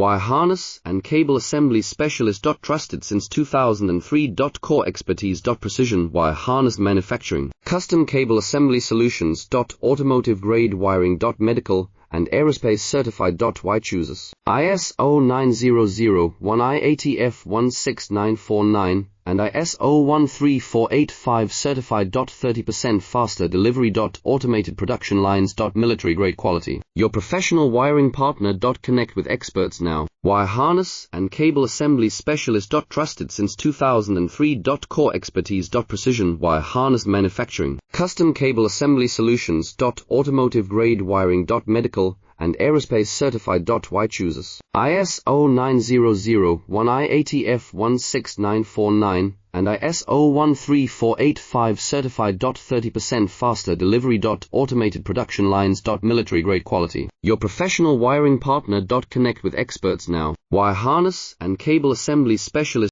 Wire harness and cable assembly specialist. Trusted since 2003. Core expertise. Precision wire harness manufacturing, custom cable assembly solutions. Automotive grade wiring. Medical and aerospace certified. Why chooses ISO 9001 IATF16949 and ISO 13485 certified. 30% faster delivery. Automated production lines. Military grade quality. Your professional wiring partner. Connect with experts now. Wire harness and cable assembly specialist. Trusted since 2003. Core expertise. Precision wire harness manufacturing, custom cable assembly solutions. Automotive grade wiring. Medical and aerospace certified. Why chooses ISO 9001 IATF16949 and ISO 13485 certified. 30% faster delivery. Automated production lines. Military grade quality. Your professional wiring partner. Connect with experts now. Wire harness and cable assembly specialist.